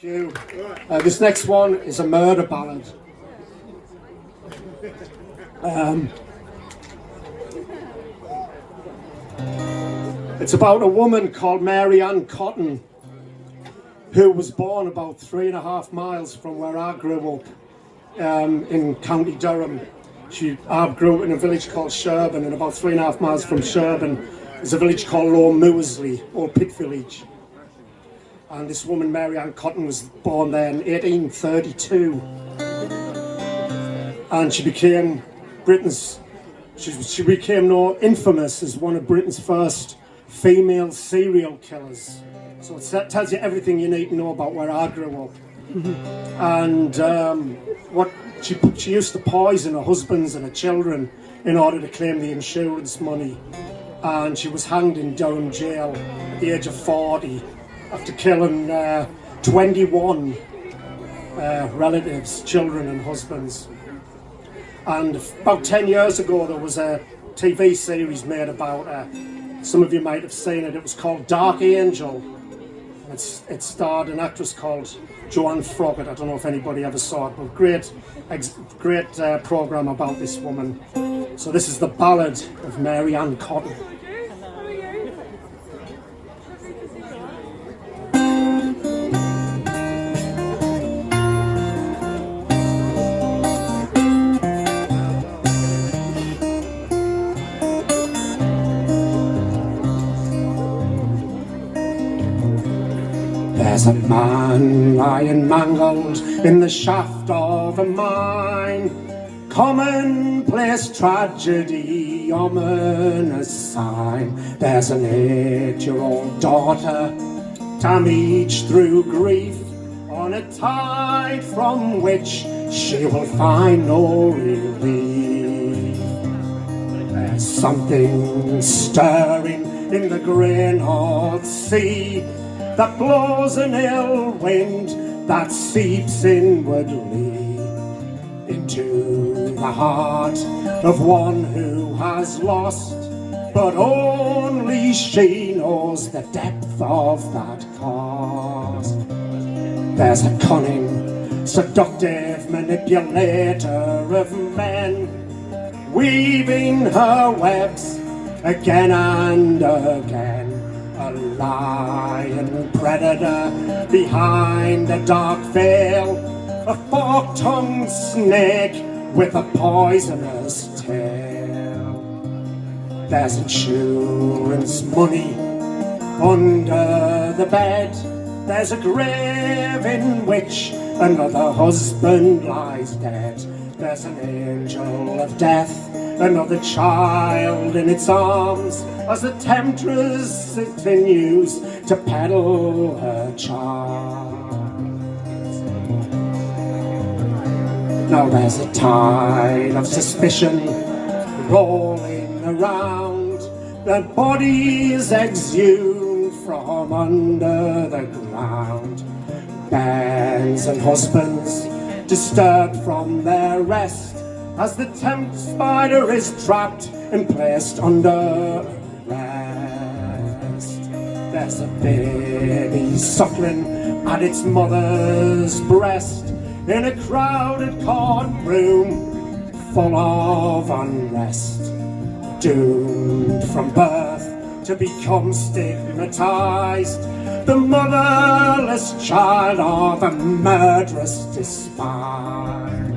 you. This next one is a murder ballad. It's about a woman called Mary Ann Cotton, who was born about 3.5 miles from where I grew up, in County Durham. I grew up in a village called Sherburn, and about 3.5 miles from Sherburn is a village called Low Moorsley, or Pit Village. And this woman, Mary Ann Cotton, was born there in 1832. And she became more infamous as one of Britain's first female serial killers. So it tells you everything you need to know about where I grew up. And she used to poison her husbands and her children in order to claim the insurance money. And she was hanged in Durham jail at the age of 40 after killing 21 relatives, children and husbands. And about 10 years ago there was a TV series made about her. Some of you might have seen it. It was called Dark Angel. It starred an actress called Joanne Froggatt. I don't know if anybody ever saw it, but great programme about this woman. So this is the Ballad of Mary Ann Cotton. There's a man lying mangled in the shaft of a mine. Commonplace tragedy, ominous sign. There's an 8-year-old daughter damaged through grief on a tide from which she will find no relief. There's something stirring in the grey North Sea that blows an ill wind that seeps inwardly into the heart of one who has lost, but only she knows the depth of that cost. There's a cunning, seductive manipulator of men, weaving her webs again and again. A lion predator behind a dark veil, a fork-tongued snake with a poisonous tail. There's insurance money under the bed. There's a grave in which another husband lies dead. There's an angel of death, another child in its arms, as the temptress continues to peddle her charms. Now there's a tide of suspicion rolling around, the bodies exhumed from under the ground. Bands and husbands disturbed from their rest, as the temp spider is trapped and placed under arrest. There's a baby suckling at its mother's breast in a crowded courtroom full of unrest, doomed from birth to become stigmatized, the motherless child of a murderous despise.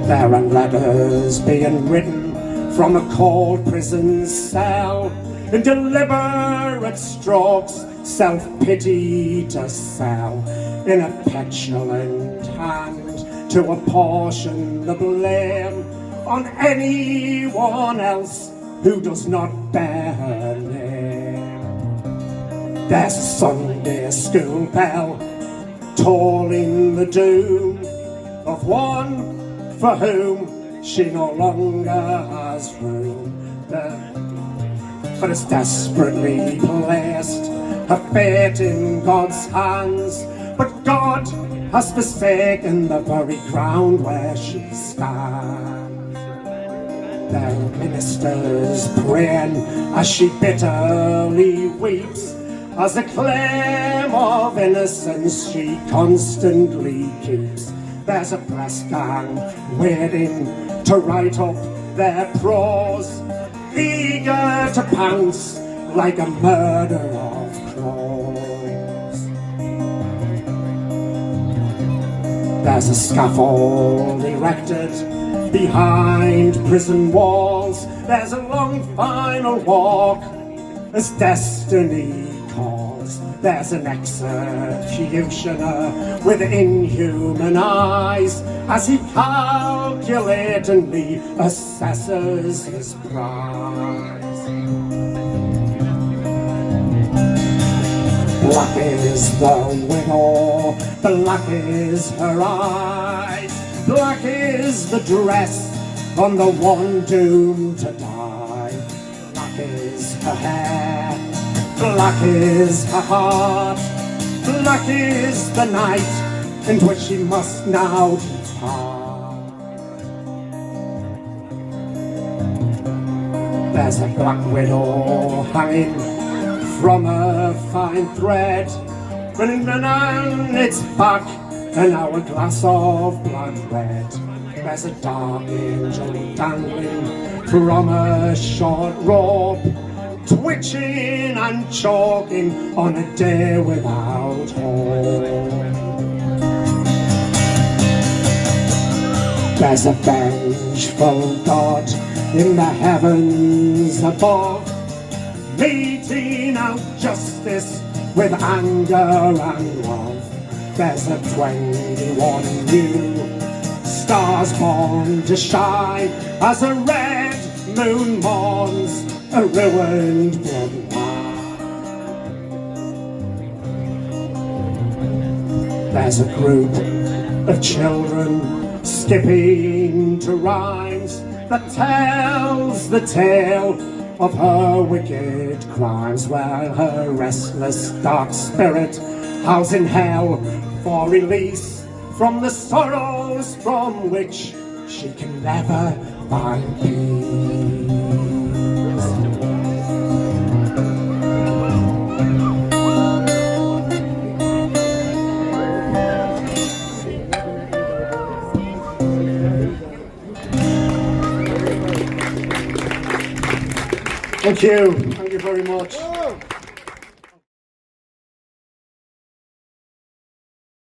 There are letters being written from a cold prison cell, in deliberate strokes, self-pity to sell, in a petulant hand to apportion the blame on anyone else who does not bear her name. There's a Sunday school bell tolling the doom of one for whom she no longer has room, but is desperately placed her fate in God's hands. But God has forsaken the very ground where she stands. There are ministers praying as she bitterly weeps, as the claim of innocence she constantly keeps. There's a press gang waiting to write up their prose, eager to pounce like a murder of crows. There's a scaffold erected behind prison walls. There's a long final walk as destiny calls. There's an executioner with inhuman eyes as he calculatingly assesses his prize. Black is the widow, black is her eyes, black is the dress on the one doomed to die. Black is her hair, black is her heart, black is the night in which she must now depart. There's a black widow hanging from a fine thread, running on its back an hourglass of blood red. There's a dark angel dangling from a short rope, twitching and choking on a day without hope. There's a vengeful God in the heavens above, meting out justice with anger and love. There's a 21 new stars born to shine as a red moon mourns a ruined bloodline. There's a group of children skipping to rhymes that tells the tale of her wicked crimes, while her restless dark spirit howls in hell for release from the sorrows from which she can never find peace. Thank you very much.